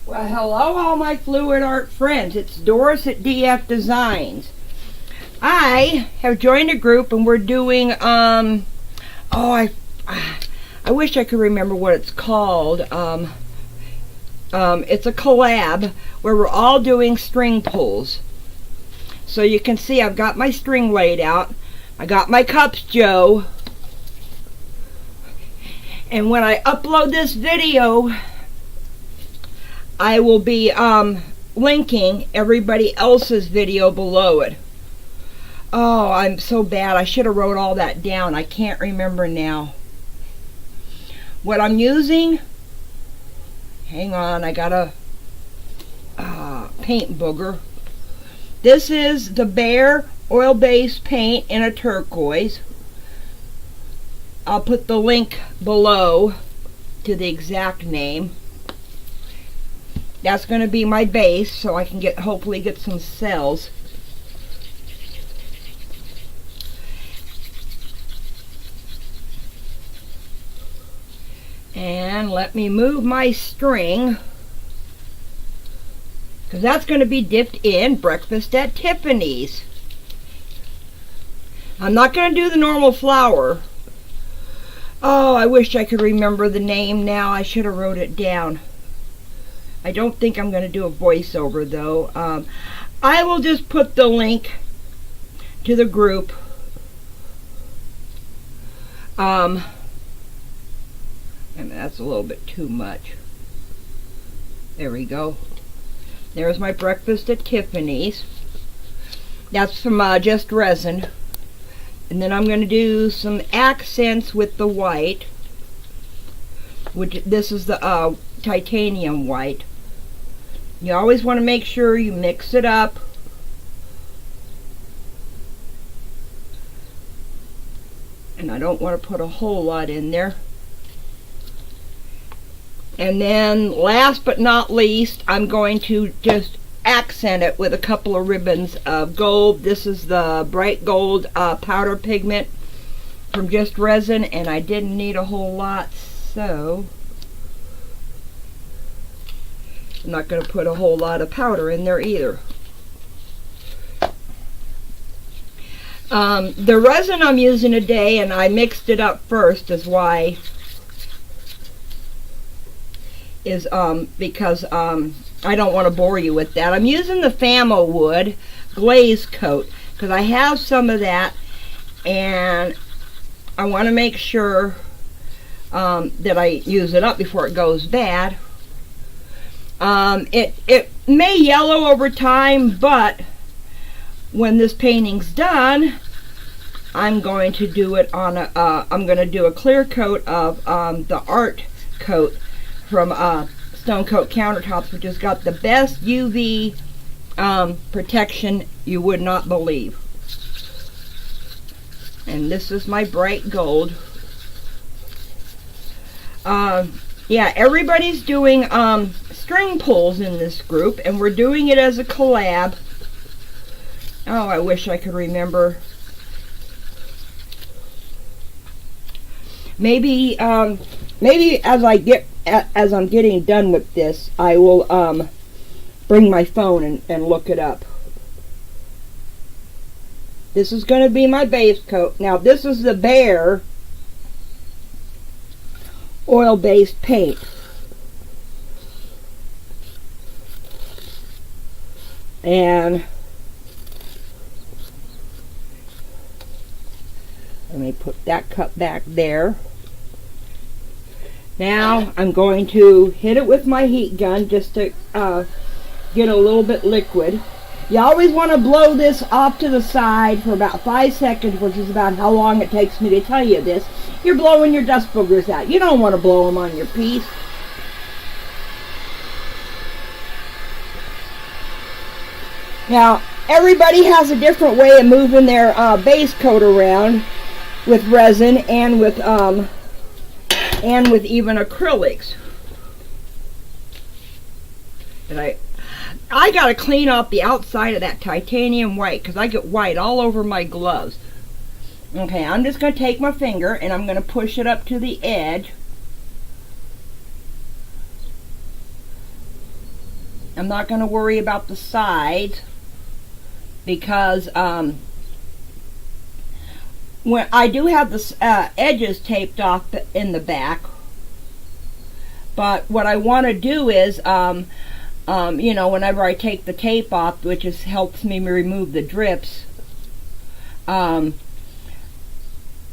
Well, hello all my fluid art friends. It's Doris at DF Designs. I have joined a group and we're doing I wish I could remember what it's called. It's a collab where we're all doing string pulls. So you can see I've got my string laid out. I got my cups, Joe. And when I upload this video, I will be linking everybody else's video below it. Oh, I'm so bad. I should have wrote all that down. I can't remember now. What I'm using, hang on, I got a paint booger. This is the Behr oil-based paint in a turquoise. I'll put the link below to the exact name. That's going to be my base, so I can hopefully get some cells. And let me move my string, because that's going to be dipped in Breakfast at Tiffanys. I'm not going to do the normal flower. Oh, I wish I could remember the name now. I should have wrote it down. I don't think I'm going to do a voiceover though. I will just put the link to the group. And that's a little bit too much. There we go. There's my Breakfast at Tiffanys. That's from just resin. And then I'm going to do some accents with the white, which this is the titanium white. You always want to make sure you mix it up. And I don't want to put a whole lot in there. And then last but not least, I'm going to just accent it with a couple of ribbons of gold. This is the bright gold powder pigment from just resin, and I didn't need a whole lot, so I'm not going to put a whole lot of powder in there either. The resin I'm using today, and I mixed it up first, is why, is because I don't want to bore you with that. I'm using the Famowood Glaze Coat because I have some of that, and I want to make sure that I use it up before it goes bad. It may yellow over time, but when this painting's done, I'm going to do it on a I'm going to do a clear coat of the art coat from Stone Coat Countertops, which has got the best UV protection you would not believe. And this is my bright gold. Yeah, everybody's doing string pulls in this group, and we're doing it as a collab. Oh, I wish I could remember. Maybe maybe as I'm getting done with this, I will bring my phone and look it up. This is going to be my base coat. Now this is the Behr oil-based paint. And let me put that cup back there. Now I'm going to hit it with my heat gun just to get a little bit liquid. You always want to blow this off to the side for about 5 seconds, which is about how long it takes me to tell you this. You're blowing your dust boogers out. You don't want to blow them on your piece. Now, everybody has a different way of moving their base coat around with resin and with even acrylics. And I gotta clean off the outside of that titanium white because I get white all over my gloves. Okay, I'm just gonna take my finger and I'm gonna push it up to the edge. I'm not going to worry about the sides because when I do have the edges taped off in the back, but what I want to do is, you know, whenever I take the tape off, which helps me remove the drips,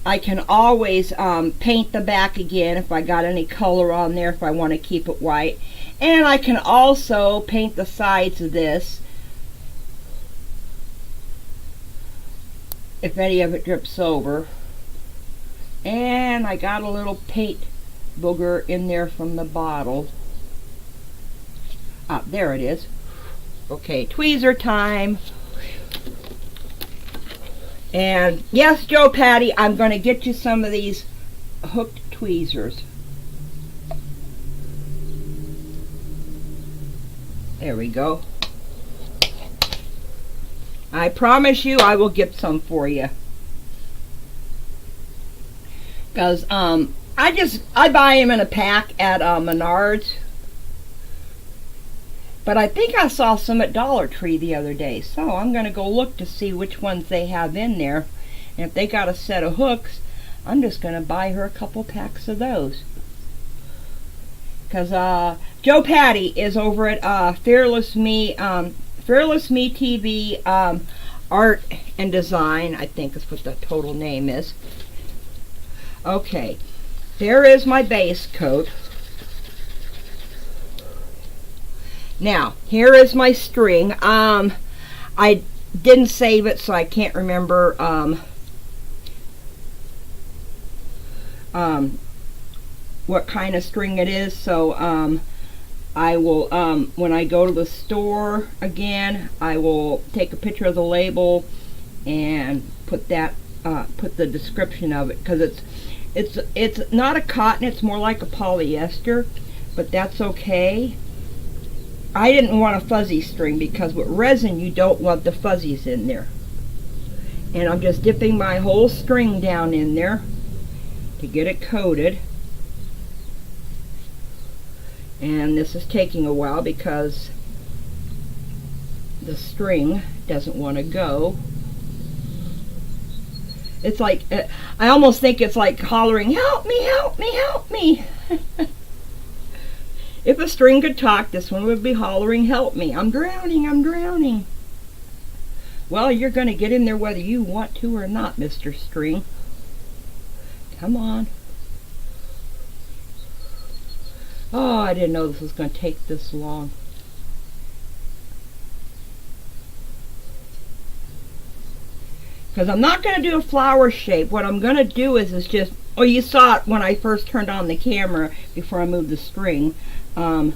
I can always paint the back again if I got any color on there, if I want to keep it white. And I can also paint the sides of this if any of it drips over. And I got a little paint booger in there from the bottle. Ah, there it is. Okay, tweezer time. And yes, Joe Patty, I'm going to get you some of these hooked tweezers. There we go. I promise you I will get some for you. Because I buy them in a pack at Menards. But I think I saw some at Dollar Tree the other day. So I'm going to go look to see which ones they have in there. And if they got a set of hooks, I'm just going to buy her a couple packs of those. Because Joe Patty is over at Fearless Me TV Art and Design, I think is what the total name is. Okay, there is my base coat. Now, here is my string. I didn't save it, so I can't remember what kind of string it is. So I will, when I go to the store again, I will take a picture of the label and put that, put the description of it, because it's not a cotton, it's more like a polyester, but that's okay. I didn't want a fuzzy string because with resin you don't want the fuzzies in there. And I'm just dipping my whole string down in there to get it coated. And this is taking a while because the string doesn't want to go. It's like, I almost think it's like hollering, "Help me, help me, help me." If a string could talk, this one would be hollering, "Help me, I'm drowning, I'm drowning." Well, you're going to get in there whether you want to or not, Mr. String. Come on. Oh, I didn't know this was going to take this long. Because I'm not going to do a flower shape. What I'm going to do is just, oh, you saw it when I first turned on the camera before I moved the string. I'm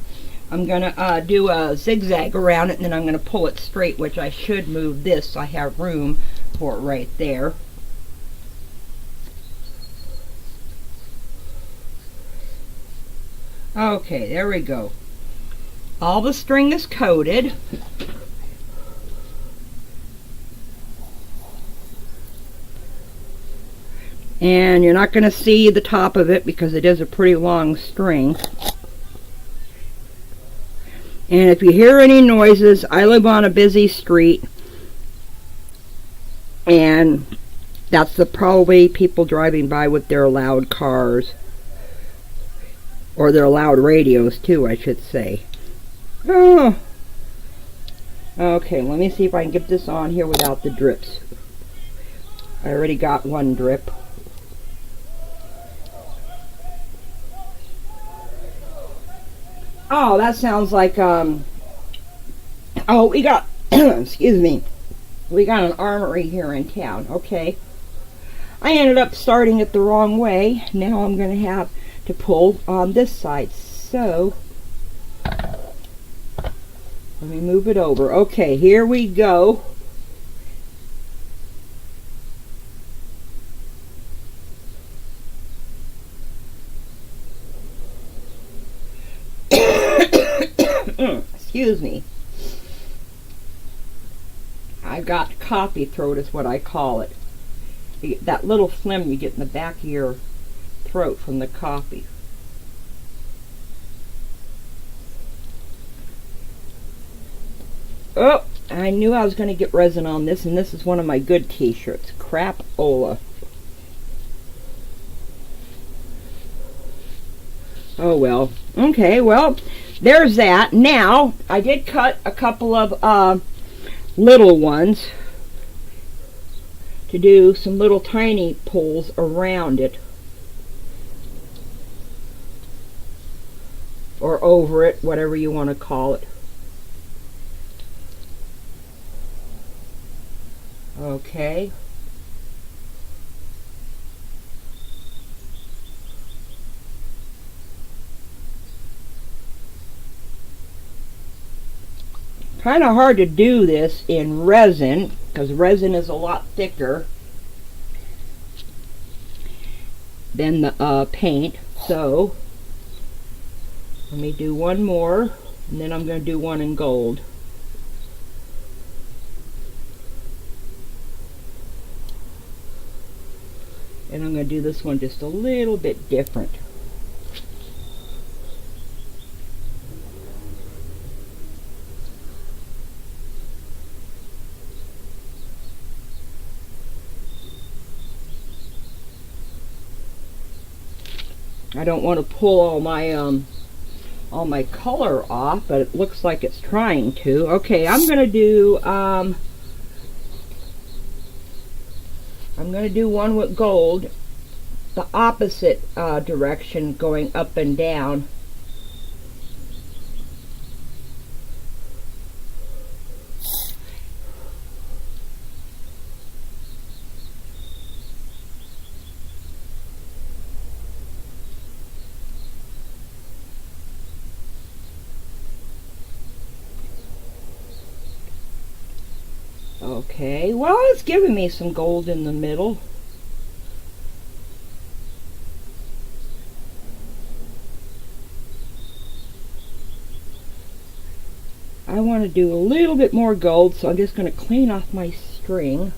going to do a zigzag around it, and then I'm going to pull it straight, which I should move this so I have room for it right there. Okay, there we go. All the string is coated. And you're not going to see the top of it because it is a pretty long string. And if you hear any noises, I live on a busy street, and that's probably people driving by with their loud cars, or their loud radios too, I should say. Oh, okay, let me see if I can get this on here without the drips. I already got one drip. Oh, that sounds like, oh, we got, excuse me, we got an armory here in town. Okay. I ended up starting it the wrong way. Now I'm going to have to pull on this side. So, let me move it over. Okay, here we go. Excuse me. I've got coffee throat is what I call it. That little phlegm you get in the back of your throat from the coffee. Oh, I knew I was going to get resin on this, and this is one of my good t-shirts. Crap-ola. Oh well. Okay, well, there's that. Now, I did cut a couple of little ones to do some little tiny pulls around it. Or over it, whatever you want to call it. Okay. Kind of hard to do this in resin, because resin is a lot thicker than the paint. So, let me do one more, and then I'm going to do one in gold. And I'm going to do this one just a little bit different. I don't want to pull all my color off, but it looks like it's trying to. Okay, I'm going to do one with gold, the opposite direction, going up and down. Okay, well, it's giving me some gold in the middle. I want to do a little bit more gold, so I'm just going to clean off my string.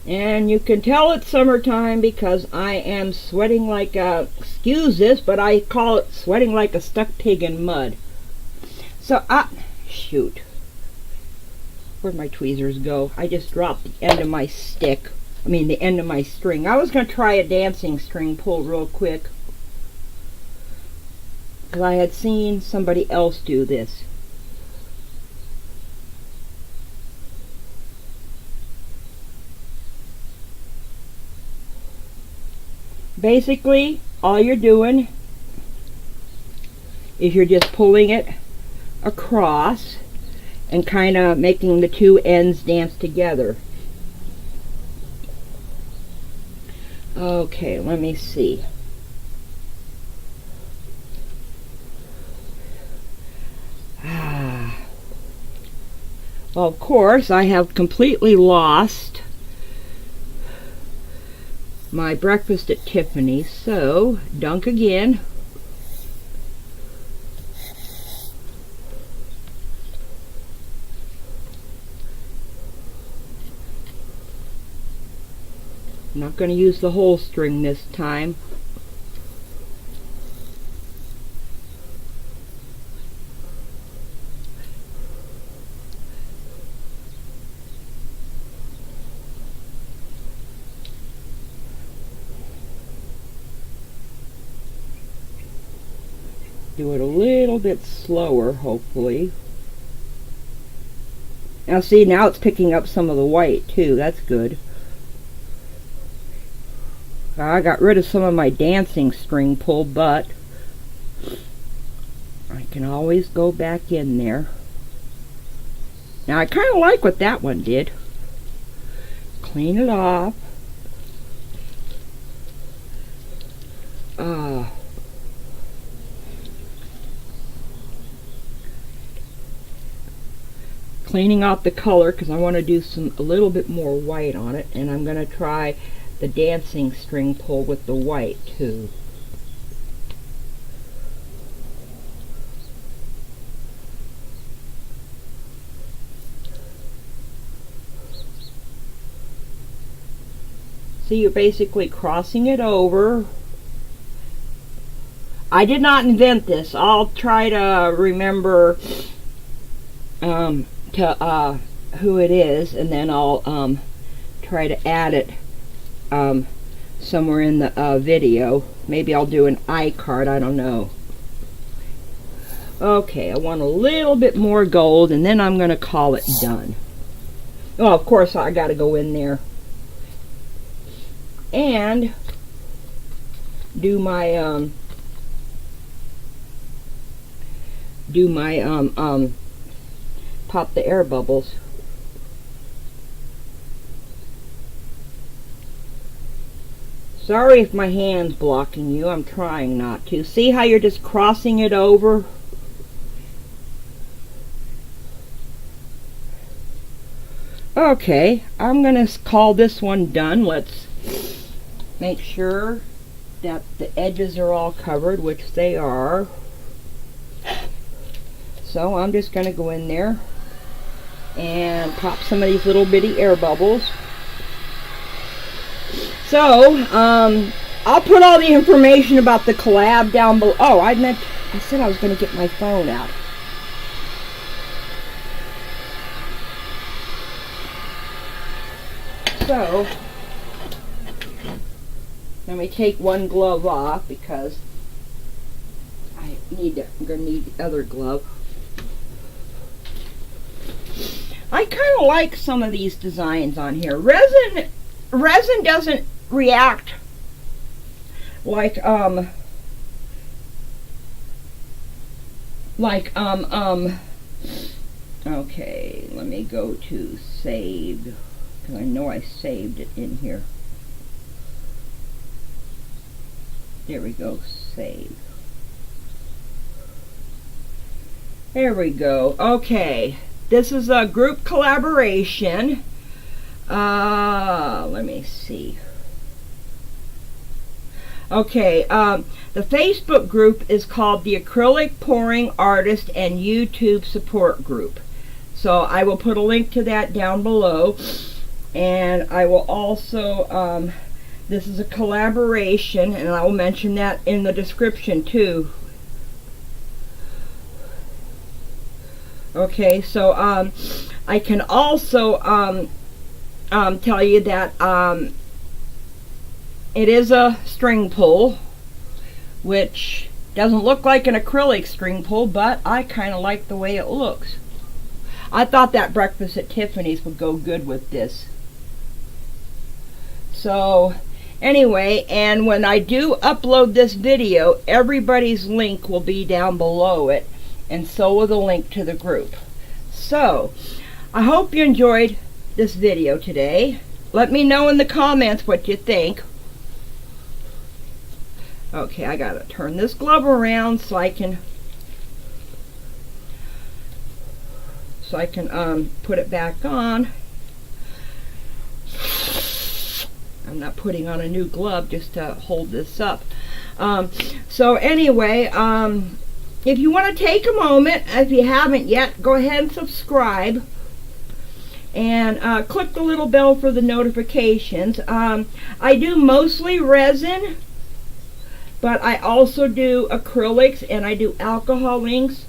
And you can tell it's summertime because I am sweating like a, excuse this, but I call it sweating like a stuck pig in mud. So, shoot. Where'd my tweezers go? I just dropped the end of my stick. I mean, the end of my string. I was going to try a dancing string pull real quick, because I had seen somebody else do this. Basically, all you're doing is you're just pulling it across and kind of making the two ends dance together. Okay, let me see. Well, of course, I have completely lost my breakfast at Tiffanys, so dunk again. I'm not going to use the whole string this time. Do it a little bit slower, hopefully. Now see, now it's picking up some of the white too. That's good. I got rid of some of my dancing string pull, but I can always go back in there. Now I kind of like what that one did. Clean it off. Cleaning off the color because I want to do a little bit more white on it, and I'm going to try the dancing string pull with the white too. So you're basically crossing it over. I did not invent this. I'll try to remember who it is, and then I'll try to add it somewhere in the video. Maybe I'll do an iCard, I don't know. Okay, I want a little bit more gold, and then I'm going to call it done. Oh, of course, I got to go in there and do my pop the air bubbles. Sorry if my hand's blocking you. I'm trying not to. See how you're just crossing it over? Okay, I'm going to call this one done. Let's make sure that the edges are all covered, which they are. So I'm just going to go in there and pop some of these little bitty air bubbles. So, I'll put all the information about the collab down below. Oh, I said I was going to get my phone out. So, let me take one glove off because I'm going to need the other glove. I kind of like some of these designs on here. Resin doesn't react like okay, let me go to saved, because I know I saved it in here. There we go, save. There we go. Okay, this is a group collaboration. Let me see. Okay, the Facebook group is called the Acrylic Pouring Artist and YouTube Support Group. So I will put a link to that down below. And I will also, this is a collaboration, and I will mention that in the description too. Okay, so I can also tell you that it is a string pull, which doesn't look like an acrylic string pull, but I kind of like the way it looks. I thought that breakfast at Tiffanys would go good with this. So anyway, and when I do upload this video, everybody's link will be down below it, and so will the link to the group. So I hope you enjoyed this video today. Let me know in the comments what you think. Okay, I gotta turn this glove around so I can put it back on. I'm not putting on a new glove just to hold this up. So anyway, if you want to take a moment, if you haven't yet, go ahead and subscribe. And click the little bell for the notifications. I do mostly resin, but I also do acrylics and I do alcohol inks.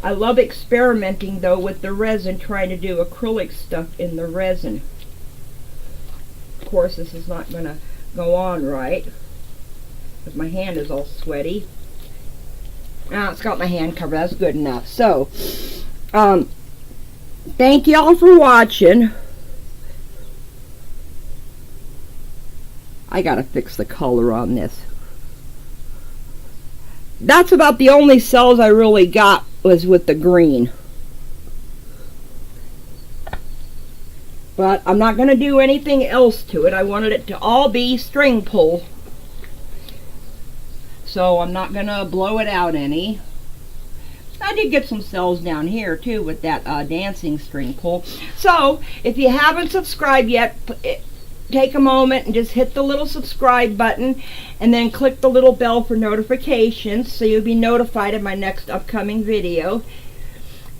I love experimenting though with the resin, trying to do acrylic stuff in the resin. Of course, this is not going to go on right because my hand is all sweaty. Now it's got my hand covered. That's good enough. So, thank y'all for watching. I gotta fix the color on this. That's about the only cells I really got was with the green. But I'm not going to do anything else to it. I wanted it to all be string pull. So I'm not going to blow it out any. I did get some cells down here too with that dancing string pull. So if you haven't subscribed yet, take a moment and just hit the little subscribe button and then click the little bell for notifications so you'll be notified of my next upcoming video.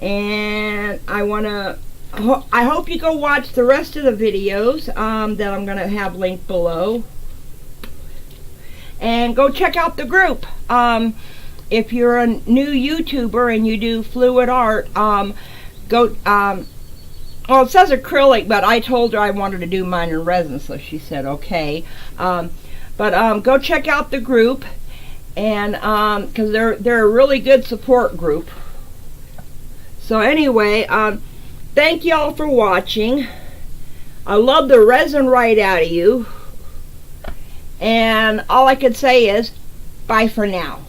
And I want to I hope you go watch the rest of the videos that I'm going to have linked below. And go check out the group. If you're a new YouTuber and you do fluid art, go, well, it says acrylic, but I told her I wanted to do mine in resin, so she said okay. But go check out the group, and because they're a really good support group. So anyway, thank y'all for watching. I love the resin right out of you. And all I could say is, bye for now.